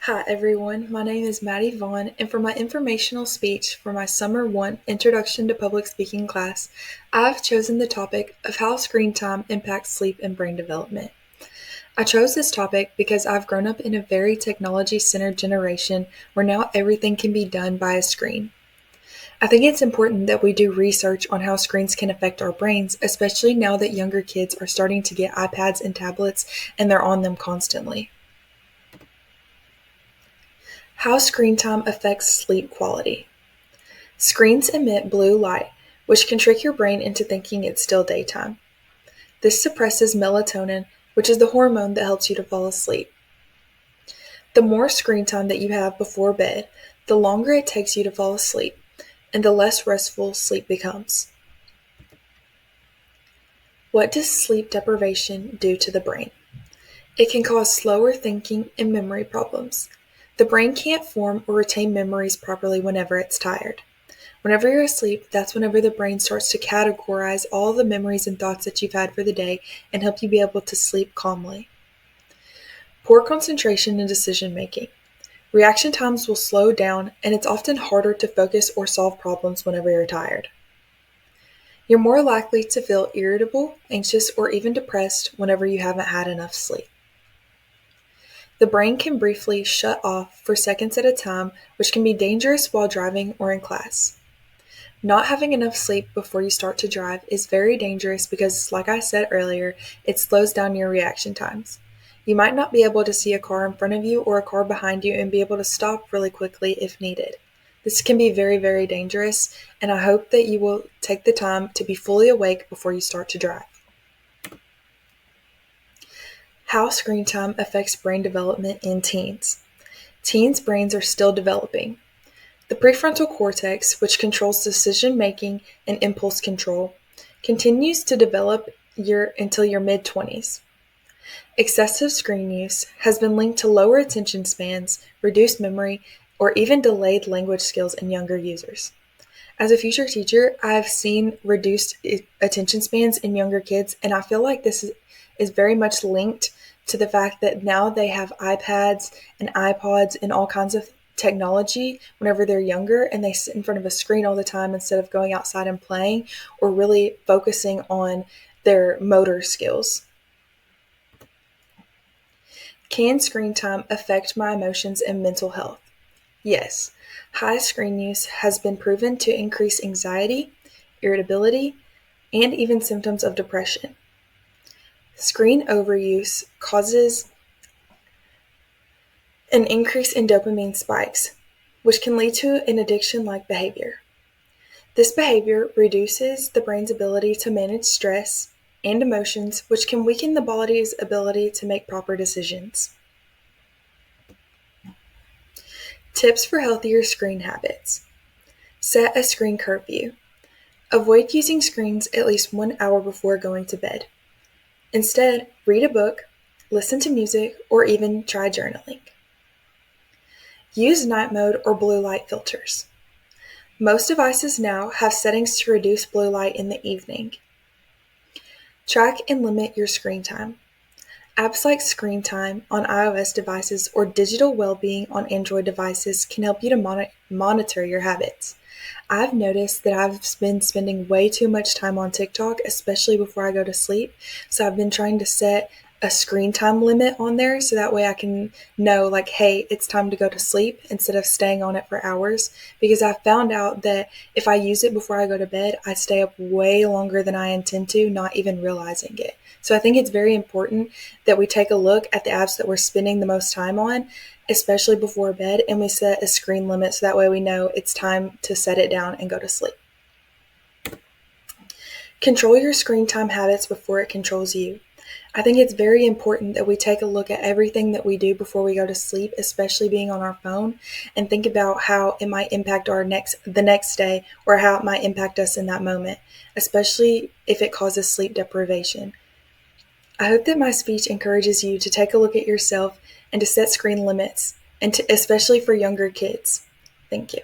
Hi everyone, my name is Maddie Vaughn, and for my informational speech for my Summer 1 Introduction to Public Speaking class, I've chosen the topic of how screen time impacts sleep and brain development. I chose this topic because I've grown up in a very technology-centered generation where now everything can be done by a screen. I think it's important that we do research on how screens can affect our brains, especially now that younger kids are starting to get iPads and tablets and they're on them constantly. How screen time affects sleep quality. Screens emit blue light, which can trick your brain into thinking it's still daytime. This suppresses melatonin, which is the hormone that helps you to fall asleep. The more screen time that you have before bed, the longer it takes you to fall asleep, and the less restful sleep becomes. What does sleep deprivation do to the brain? It can cause slower thinking and memory problems. The brain can't form or retain memories properly whenever it's tired. Whenever you're asleep, that's whenever the brain starts to categorize all the memories and thoughts that you've had for the day and help you be able to sleep calmly. Poor concentration and decision making. Reaction times will slow down, and it's often harder to focus or solve problems whenever you're tired. You're more likely to feel irritable, anxious, or even depressed whenever you haven't had enough sleep. The brain can briefly shut off for seconds at a time, which can be dangerous while driving or in class. Not having enough sleep before you start to drive is very dangerous because, like I said earlier, it slows down your reaction times. You might not be able to see a car in front of you or a car behind you and be able to stop really quickly if needed. This can be very, very dangerous, and I hope that you will take the time to be fully awake before you start to drive. How screen time affects brain development in teens. Teens' brains are still developing. The prefrontal cortex, which controls decision-making and impulse control, continues to develop until your mid-20s. Excessive screen use has been linked to lower attention spans, reduced memory, or even delayed language skills in younger users. As a future teacher, I've seen reduced attention spans in younger kids, and I feel like this is very much linked to the fact that now they have iPads and iPods and all kinds of technology whenever they're younger, and they sit in front of a screen all the time instead of going outside and playing or really focusing on their motor skills. Can screen time affect my emotions and mental health? Yes. High screen use has been proven to increase anxiety, irritability, and even symptoms of depression. Screen overuse causes an increase in dopamine spikes, which can lead to an addiction-like behavior. This behavior reduces the brain's ability to manage stress and emotions, which can weaken the body's ability to make proper decisions. Tips for healthier screen habits. Set a screen curfew. Avoid using screens at least 1 hour before going to bed. Instead, read a book, listen to music, or even try journaling. Use night mode or blue light filters. Most devices now have settings to reduce blue light in the evening. Track and limit your screen time. Apps like Screen Time on iOS devices or Digital Wellbeing on Android devices can help you to monitor your habits. I've noticed that I've been spending way too much time on TikTok, especially before I go to sleep, so I've been trying to set a screen time limit on there so that way I can know, like, hey, it's time to go to sleep instead of staying on it for hours, because I found out that if I use it before I go to bed, I stay up way longer than I intend to, not even realizing it. So I think it's very important that we take a look at the apps that we're spending the most time on, especially before bed, and we set a screen limit so that way we know it's time to set it down and go to sleep. Control your screen time habits before it controls you. I think it's very important that we take a look at everything that we do before we go to sleep, especially being on our phone, and think about how it might impact the next day, or how it might impact us in that moment, especially if it causes sleep deprivation. I hope that my speech encourages you to take a look at yourself and to set screen limits, and especially for younger kids. Thank you.